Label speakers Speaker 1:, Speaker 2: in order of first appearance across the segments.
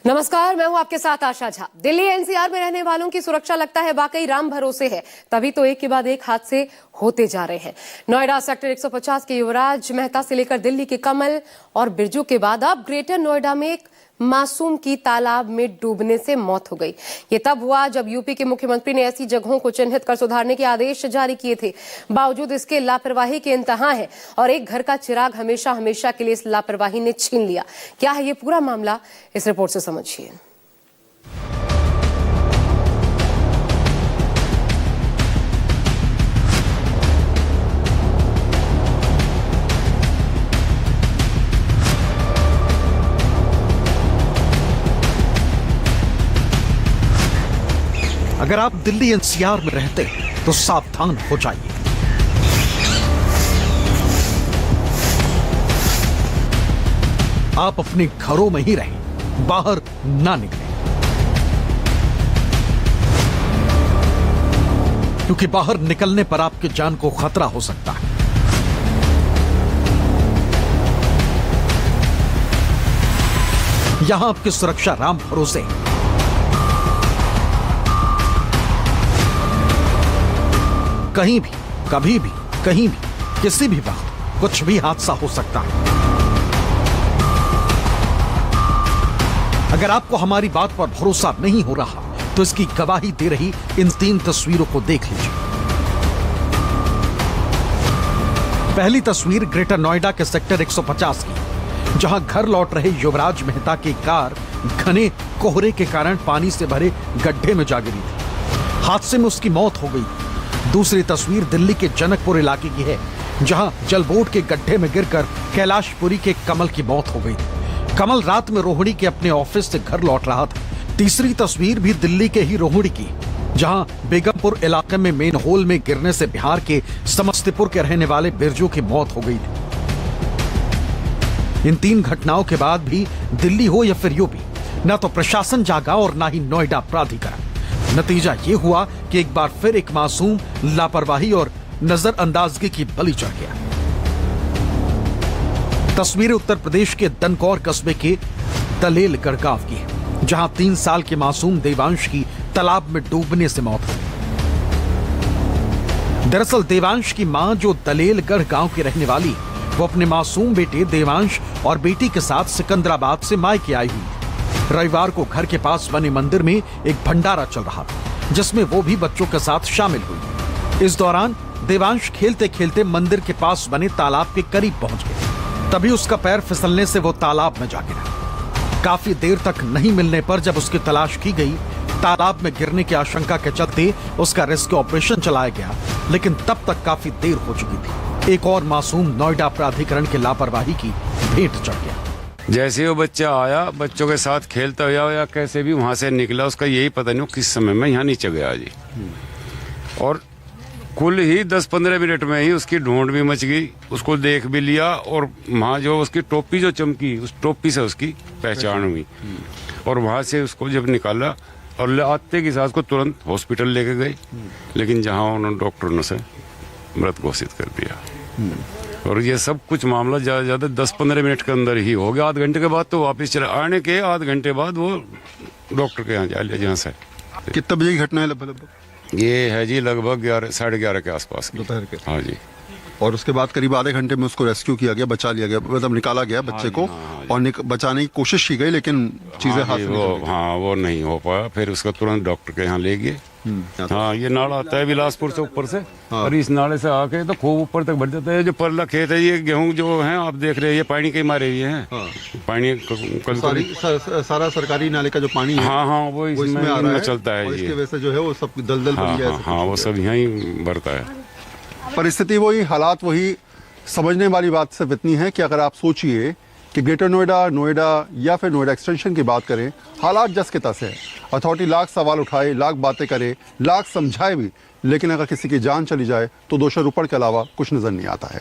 Speaker 1: नमस्कार, मैं हूं आपके साथ आशा झा। दिल्ली एनसीआर में रहने वालों की सुरक्षा लगता है वाकई राम भरोसे है, तभी तो एक के बाद एक हादसे होते जा रहे हैं। नोएडा सेक्टर 150 के युवराज मेहता से लेकर दिल्ली के कमल और बिरजू के बाद अब ग्रेटर नोएडा में एक मासूम की तालाब में डूबने से मौत हो गई। ये तब हुआ जब यूपी के मुख्यमंत्री ने ऐसी जगहों को चिन्हित कर सुधारने के आदेश जारी किए थे। बावजूद इसके लापरवाही के इंतहा है और एक घर का चिराग हमेशा हमेशा के लिए इस लापरवाही ने छीन लिया। क्या है ये पूरा मामला, इस रिपोर्ट से समझिए।
Speaker 2: अगर आप दिल्ली एनसीआर में रहते हैं तो सावधान हो जाइए। आप अपने घरों में ही रहें, बाहर ना निकलें, क्योंकि बाहर निकलने पर आपकी जान को खतरा हो सकता है। यहां आपकी सुरक्षा राम भरोसे है। कहीं भी, कभी भी, कहीं भी, किसी भी वक्त कुछ भी हादसा हो सकता है। अगर आपको हमारी बात पर भरोसा नहीं हो रहा तो इसकी गवाही दे रही इन 3 तस्वीरों को देख लीजिए। पहली तस्वीर ग्रेटर नोएडा के सेक्टर 150 की, जहां घर लौट रहे युवराज मेहता की कार घने कोहरे के कारण पानी से भरे गड्ढे में जा गिरी थी। हादसे में उसकी मौत हो गई। दूसरी तस्वीर दिल्ली के जनकपुर इलाके की है, जहां जलबोट के गड्ढे में गिरकर कैलाशपुरी के कमल की मौत हो गई। कमल रात में रोहिणी के अपने ऑफिस से घर लौट रहा था। तीसरी तस्वीर भी दिल्ली के ही रोहिणी की, जहां बेगमपुर इलाके में मेन होल में गिरने से बिहार के समस्तीपुर के रहने वाले बिरजू की मौत हो गई थी। इन 3 घटनाओं के बाद भी दिल्ली हो या फिर यूपी, न तो प्रशासन जागा और न ही नोएडा प्राधिकरण। नतीजा ये हुआ कि एक बार फिर एक मासूम लापरवाही और नजरअंदाजगी की बलि चढ़ गया। तस्वीरें उत्तर प्रदेश के दनकौर कस्बे के दलेलगढ़ गांव की है, जहां 3 साल के मासूम देवांश की तालाब में डूबने से मौत हो गई। दरअसल देवांश की मां, जो दलेलगढ़ गांव की रहने वाली, वो अपने मासूम बेटे देवांश और बेटी के साथ सिकंदराबाद से मायके आई हुई। रविवार को घर के पास बने मंदिर में एक भंडारा चल रहा था, जिसमें वो भी बच्चों के साथ शामिल हुई। इस दौरान देवांश खेलते खेलते मंदिर के पास बने तालाब के करीब पहुंच गया। तभी उसका पैर फिसलने से वो तालाब में जा गिरा। काफी देर तक नहीं मिलने पर जब उसकी तलाश की गई, तालाब में गिरने की आशंका के चलते उसका रेस्क्यू ऑपरेशन चलाया गया, लेकिन तब तक काफी देर हो चुकी थी। एक और मासूम नोएडा प्राधिकरण की लापरवाही की भेंट चढ़ गया।
Speaker 3: जैसे वो बच्चा आया, बच्चों के साथ खेलता हुआ या कैसे भी वहां से निकला, उसका यही पता नहीं किस समय में यहाँ नीचे गया जी। और कुल ही 10-15 मिनट में ही उसकी ढूंढ भी मच गई, उसको देख भी लिया और वहाँ जो उसकी टोपी जो चमकी, उस टोपी से उसकी पहचान हुई। और वहाँ से उसको जब निकाला और आते के साथ उसको तुरंत हॉस्पिटल लेके गए, लेकिन जहाँ उन्होंने डॉक्टरों ने से मृत घोषित कर दिया। और ये सब कुछ मामला ज़्यादा ज़्यादा 10-15 मिनट के अंदर ही हो गया। आध घंटे के बाद तो वापस चला, आने के आध घंटे बाद वो डॉक्टर के यहाँ जा लिया। जहाँ से
Speaker 4: कितना बजे की घटना है लगभग?
Speaker 3: ये है जी लगभग 11-11:30 के आसपास
Speaker 4: दोपहर के।
Speaker 3: हाँ जी।
Speaker 4: और उसके बाद करीब आधे घंटे में उसको रेस्क्यू किया गया, बचा लिया गया, मतलब निकाला गया बच्चे को। और बचाने की कोशिश की गई, लेकिन चीजें हाथ से निकल गई।
Speaker 3: हाँ, वो नहीं हो पाया। फिर उसका तुरंत डॉक्टर के यहाँ ले गए। हाँ, ये नाला आता है बिलासपुर से ऊपर से।
Speaker 4: हाँ।
Speaker 3: और इस नाले से आके तो खूब ऊपर तक बढ़ जाता है। जो परला खेत है, ये गेहूं जो है आप देख रहे हैं, ये पानी के मारे हुए हैं।
Speaker 4: हाँ।
Speaker 3: पानी
Speaker 4: सारा सरकारी नाले का जो पानी है,
Speaker 3: हाँ, वो इसमें आ रहा है, चलता है।
Speaker 4: इसकी वजह से जो है वो सब दलदल बन गया।
Speaker 3: हाँ, वो सब यहीं भरता है।
Speaker 4: परिस्थिति वही, हालात वही। समझने वाली बात सिर्फ इतनी है कि अगर आप सोचिए कि ग्रेटर नोएडा, नोएडा या फिर नोएडा एक्सटेंशन की बात करें, हालात जस के तस है। अथॉरिटी लाख सवाल उठाए, लाख बातें करे, लाख समझाए भी, लेकिन अगर किसी की जान चली जाए तो दोषारोपण के अलावा कुछ नजर नहीं आता है।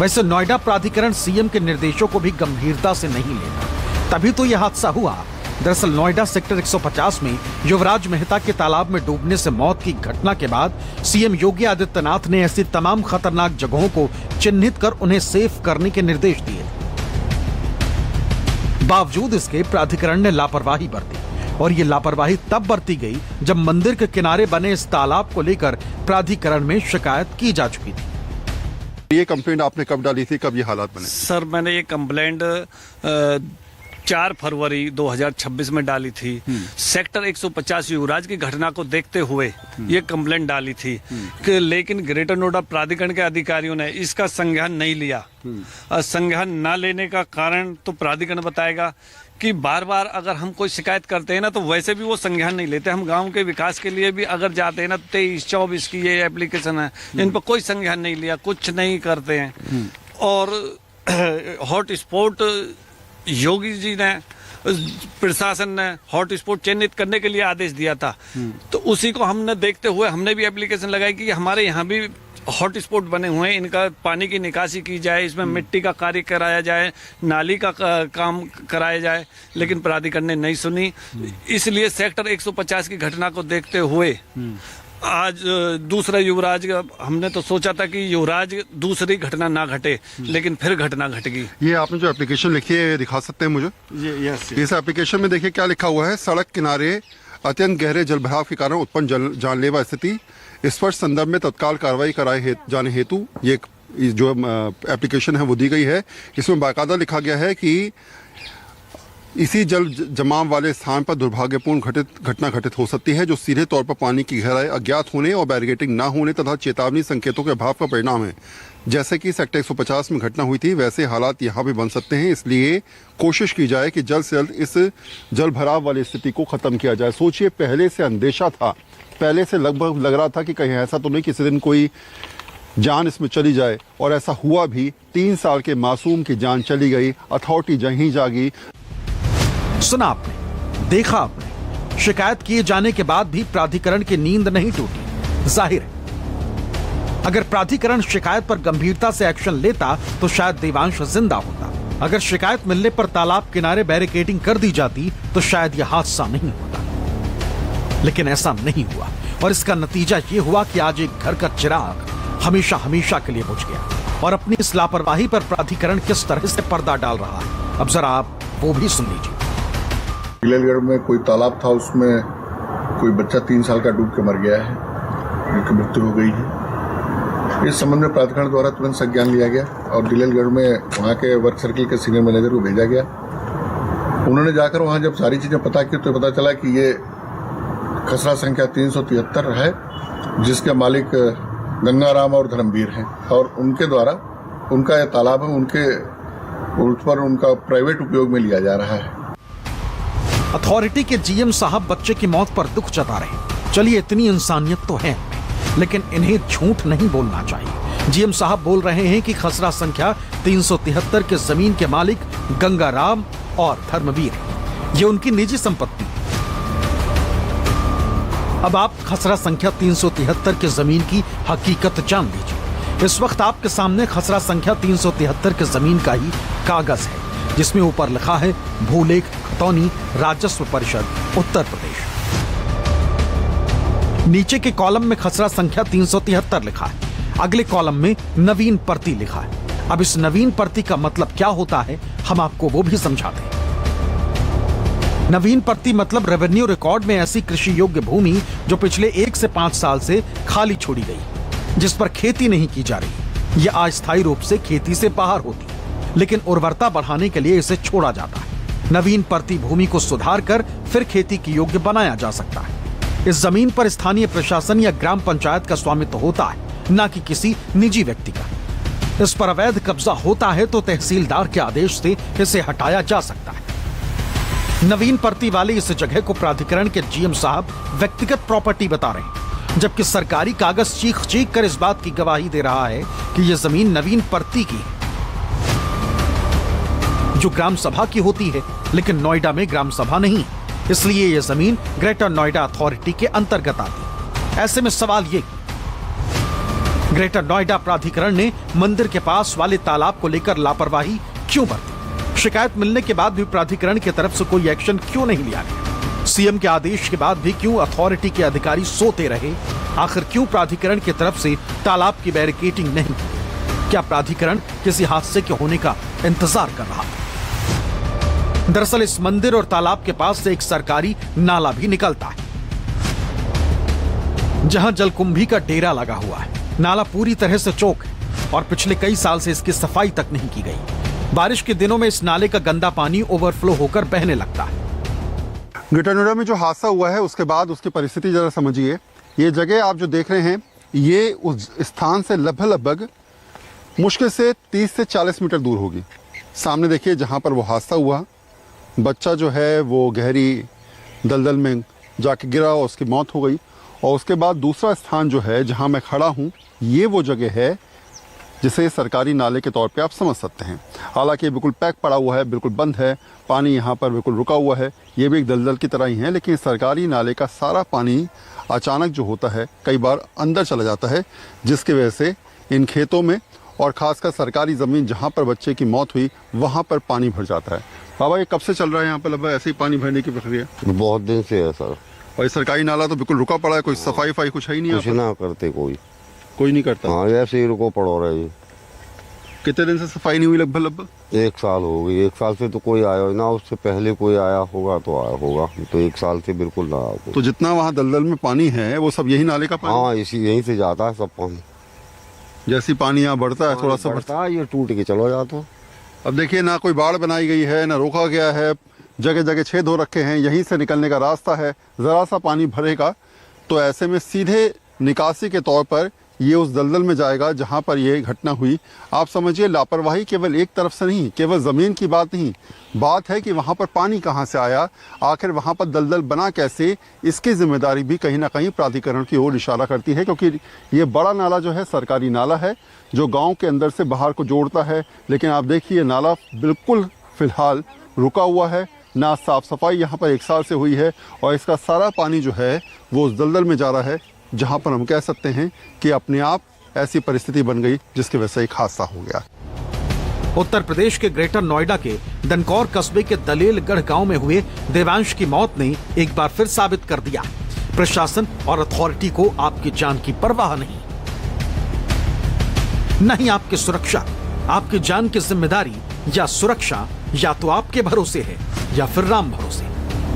Speaker 2: वैसे नोएडा प्राधिकरण सीएम के निर्देशों को भी गंभीरता से नहीं लेता, तभी तो यह हादसा हुआ। दरअसल नोएडा सेक्टर 150 में युवराज मेहता के तालाब में डूबने से मौत की घटना के बाद सीएम योगी आदित्यनाथ ने ऐसी तमाम खतरनाक जगहों को चिन्हित कर उन्हें सेफ करने के निर्देश दिए। बावजूद इसके प्राधिकरण ने लापरवाही बरती और ये लापरवाही तब बरती गई जब मंदिर के किनारे बने इस तालाब को लेकर प्राधिकरण में शिकायत की जा चुकी थी।
Speaker 4: ये कंप्लेंट आपने कब डाली थी, कब ये हालात बने?
Speaker 5: सर मैंने ये कंप्लेंट 4 फरवरी 2026 में डाली थी। सेक्टर 150 युवराज की घटना को देखते हुए ये कंप्लेंट डाली थी कि लेकिन ग्रेटर नोएडा प्राधिकरण के अधिकारियों ने इसका संज्ञान नहीं लिया। संज्ञान न लेने का कारण तो प्राधिकरण बताएगा कि बार बार अगर हम कोई शिकायत करते हैं ना तो वैसे भी वो संज्ञान नहीं लेते। हम गांव के विकास के लिए भी अगर जाते हैं ना 23-24 की ये एप्लीकेशन है, इन पर कोई संज्ञान नहीं लिया, कुछ नहीं करते हैं। और हॉट स्पॉट योगी जी ने, प्रशासन ने हॉट स्पॉट चिन्हित करने के लिए आदेश दिया था, तो उसी को हमने देखते हुए हमने भी एप्लीकेशन लगाई कि हमारे यहाँ भी हॉट स्पॉट बने हुए हैं, इनका पानी की निकासी की जाए, इसमें मिट्टी का कार्य कराया जाए, नाली का काम कराया जाए, लेकिन प्राधिकरण ने नहीं सुनी। इसलिए सेक्टर 150 की घटना को देखते हुए आज दूसरा युवराज, हमने तो सोचा था कि युवराज दूसरी घटना ना घटे, लेकिन फिर घटना घट गई।
Speaker 4: ये आपने जो एप्लीकेशन लिखी है दिखा सकते हैं मुझे?
Speaker 5: यस।
Speaker 4: इस एप्लीकेशन में देखिए क्या लिखा हुआ है। सड़क किनारे अत्यंत गहरे जलभराव के कारण उत्पन्न जानलेवा स्थिति, स्पष्ट संदर्भ में तत्काल कार्रवाई कराए जाने हेतु ये जो एप्लीकेशन है वो दी गई है। इसमें बाकायदा लिखा गया है कि इसी जल जमाव वाले स्थान पर दुर्भाग्यपूर्ण घटना घटित हो सकती है, जो सीधे तौर पर पानी की गहराई अज्ञात होने और बैरिकेडिंग न होने तथा चेतावनी संकेतों के अभाव का परिणाम है। जैसे कि सेक्टर 150 में घटना हुई थी, वैसे हालात यहाँ भी बन सकते हैं। इसलिए कोशिश की जाए कि जल्द से जल्द इस जल भराव वाली स्थिति को खत्म किया जाए। सोचिए, पहले से अंदेशा था, पहले से लगभग लग रहा था कि कहीं ऐसा तो नहीं किसी दिन कोई जान इसमें चली जाए, और ऐसा हुआ भी। 3 साल के मासूम की जान चली गई, अथॉरिटी जहीं जागी।
Speaker 2: सुना आपने, देखा आपने, शिकायत किए जाने के बाद भी प्राधिकरण की नींद नहीं टूटी। जाहिर है अगर प्राधिकरण शिकायत पर गंभीरता से एक्शन लेता तो शायद देवांश जिंदा होता। अगर शिकायत मिलने पर तालाब किनारे बैरिकेडिंग कर दी जाती तो शायद यह हादसा नहीं होता। लेकिन ऐसा नहीं हुआ, और इसका नतीजा यह हुआ कि आज एक घर का चिराग हमेशा हमेशा के लिए बुझ गया। और अपनी इस लापरवाही पर प्राधिकरण किस तरह से पर्दा डाल रहा है, अब जरा आप वो भी सुन लीजिए।
Speaker 6: दिलेलगढ़ में कोई तालाब था, उसमें कोई बच्चा 3 साल का डूब के मर गया है, जिनकी मृत्यु हो गई है। इस संबंध में प्राधिकरण द्वारा तुरंत संज्ञान लिया गया और दिलेलगढ़ में वहाँ के वर्क सर्किल के सीनियर मैनेजर को भेजा गया। उन्होंने जाकर वहाँ जब सारी चीजें पता की तो पता चला कि ये खसरा संख्या 373 है, जिसके मालिक गंगाराम और धर्मवीर हैं, और उनके द्वारा उनका यह तालाब है, उनके उस पर उनका प्राइवेट उपयोग में लिया जा रहा है।
Speaker 2: अथॉरिटी के जीएम साहब बच्चे की मौत पर दुख जता रहे। चलिए, इतनी इंसानियत तो है, लेकिन इन्हें झूठ नहीं बोलना चाहिए। जीएम साहब बोल रहे हैं कि खसरा संख्या 373 के जमीन के मालिक गंगाराम और धर्मवीर, ये उनकी निजी संपत्ति। अब आप खसरा संख्या 373 के जमीन की हकीकत जान लीजिए। इस वक्त आपके सामने खसरा संख्या 373 के जमीन का ही कागज है, जिसमें ऊपर लिखा है भूलेख खतौनी राजस्व परिषद उत्तर प्रदेश। नीचे के कॉलम में खसरा संख्या 373 लिखा है, अगले कॉलम में नवीन पर्ती लिखा है। अब इस नवीन पर्ती का मतलब क्या होता है, हम आपको वो भी समझाते हैं। नवीन पर्ती मतलब रेवेन्यू रिकॉर्ड में ऐसी कृषि योग्य भूमि जो पिछले 1 से 5 साल से खाली छोड़ी गई, जिस पर खेती नहीं की जा रही। यह अस्थायी रूप से खेती से बाहर होती, लेकिन उर्वरता बढ़ाने के लिए इसे छोड़ा जाता है। नवीन पर्ती भूमि को सुधार कर फिर खेती की योग्य बनाया जा सकता है। इस जमीन पर स्थानीय प्रशासन या ग्राम पंचायत का स्वामित्व होता है, न कि किसी निजी व्यक्ति का। इस पर अवैध कब्जा होता है तो तहसीलदार के आदेश से इसे हटाया जा सकता है। नवीन पर्ती वाली इस जगह को प्राधिकरण के जीएम साहब व्यक्तिगत प्रॉपर्टी बता रहे हैं, जबकि सरकारी कागज चीख चीख कर इस बात की गवाही दे रहा है कि यह जमीन नवीन पर्ती की है, जो ग्राम सभा की होती है। लेकिन नोएडा में ग्राम सभा नहीं, इसलिए यह जमीन ग्रेटर नोएडा अथॉरिटी के अंतर्गत आती है। ऐसे में सवाल ये, ग्रेटर नोएडा प्राधिकरण ने मंदिर के पास वाले तालाब को लेकर लापरवाही क्यों बरती? शिकायत मिलने के बाद भी प्राधिकरण की तरफ से कोई एक्शन क्यों नहीं लिया गया? सीएम के आदेश के बाद भी क्यों अथॉरिटी के अधिकारी सोते रहे? आखिर क्यों प्राधिकरण की तरफ से तालाब की बैरिकेडिंग नहीं की? क्या प्राधिकरण किसी हादसे के होने का इंतजार कर रहा था? दरअसल इस मंदिर और तालाब के पास से एक सरकारी नाला भी निकलता है, जहां जलकुंभी का डेरा लगा हुआ है। नाला पूरी तरह से चौक है और पिछले कई साल से इसकी सफाई तक नहीं की गई। बारिश के दिनों में इस नाले का गंदा पानी ओवरफ्लो होकर बहने लगता है।
Speaker 4: ग्रेटर नोएडा में जो हादसा हुआ है उसके बाद उसकी परिस्थिति जरा समझिए। ये जगह आप जो देख रहे हैं ये उस स्थान से लगभग मुश्किल से 30 से 40 मीटर दूर होगी। सामने देखिए जहाँ पर वो हादसा हुआ, बच्चा जो है वो गहरी दलदल में जाके गिरा और उसकी मौत हो गई। और उसके बाद दूसरा स्थान जो है जहाँ मैं खड़ा हूँ ये वो जगह है जिसे सरकारी नाले के तौर पे आप समझ सकते हैं। हालांकि बिल्कुल पैक पड़ा हुआ है, बिल्कुल बंद है, पानी यहाँ पर बिल्कुल रुका हुआ है। ये भी एक दलदल की तरह ही है, लेकिन सरकारी नाले का सारा पानी अचानक जो होता है कई बार अंदर चला जाता है, जिसकी वजह से इन खेतों में और ख़ासकर सरकारी ज़मीन जहाँ पर बच्चे की मौत हुई वहाँ पर पानी भर जाता है। बाबा ये कब से चल रहा है यहाँ पर लगभग ऐसे ही पानी भरने की प्रक्रिया?
Speaker 7: बहुत दिन से है सर।
Speaker 4: और ये सरकारी नाला तो बिल्कुल रुका पड़ा है, कोई सफाई वफाई कुछ है ही नहीं।
Speaker 7: कुछ ना करते
Speaker 4: कोई नहीं करता।
Speaker 7: हाँ ऐसे ही रुको पड़ो रहे जी।
Speaker 4: कितने दिन से सफाई नहीं हुई? लगभग
Speaker 7: 1 साल हो गई। 1 साल से तो कोई आया ना, उससे पहले कोई आया होगा तो आया होगा, तो 1 साल से बिल्कुल ना आया।
Speaker 4: तो जितना वहाँ दलदल में पानी है वो सब यही नाले का पानी?
Speaker 7: हाँ यहीं से जाता है सब पानी।
Speaker 4: जैसी पानी यहाँ बढ़ता है थोड़ा सा
Speaker 7: बढ़ता है, ये टूट के चलो जाता।
Speaker 4: अब देखिए ना कोई बाढ़ बनाई गई है ना रोका गया है, जगह जगह छेद हो रखे हैं, यहीं से निकलने का रास्ता है। ज़रा सा पानी भरेगा तो ऐसे में सीधे निकासी के तौर पर ये उस दलदल में जाएगा जहां पर ये घटना हुई। आप समझिए लापरवाही केवल एक तरफ से नहीं, केवल ज़मीन की बात नहीं, बात है कि वहां पर पानी कहां से आया, आखिर वहां पर दलदल बना कैसे, इसकी जिम्मेदारी भी कहीं ना कहीं प्राधिकरण की ओर इशारा करती है। क्योंकि ये बड़ा नाला जो है सरकारी नाला है जो गाँव के अंदर से बाहर को जोड़ता है, लेकिन आप देखिए नाला बिल्कुल फ़िलहाल रुका हुआ है, ना साफ सफाई यहाँ पर 1 साल से हुई है और इसका सारा पानी जो है वो उस दलदल में जा रहा है जहाँ पर हम कह सकते हैं कि अपने आप ऐसी परिस्थिति बन गई जिसकी वजह से एक हादसा हो गया।
Speaker 2: उत्तर प्रदेश के ग्रेटर नोएडा के दनकौर कस्बे के दलेलगढ़ गांव में हुए देवांश की मौत ने एक बार फिर साबित कर दिया, प्रशासन और अथॉरिटी को आपकी जान की परवाह नहीं आपकी सुरक्षा, आपकी जान की जिम्मेदारी या सुरक्षा या तो आपके भरोसे है या फिर राम भरोसे।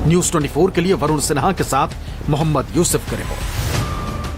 Speaker 2: न्यूज़ 24 के लिए वरुण सिन्हा के साथ मोहम्मद यूसुफ की रिपोर्ट।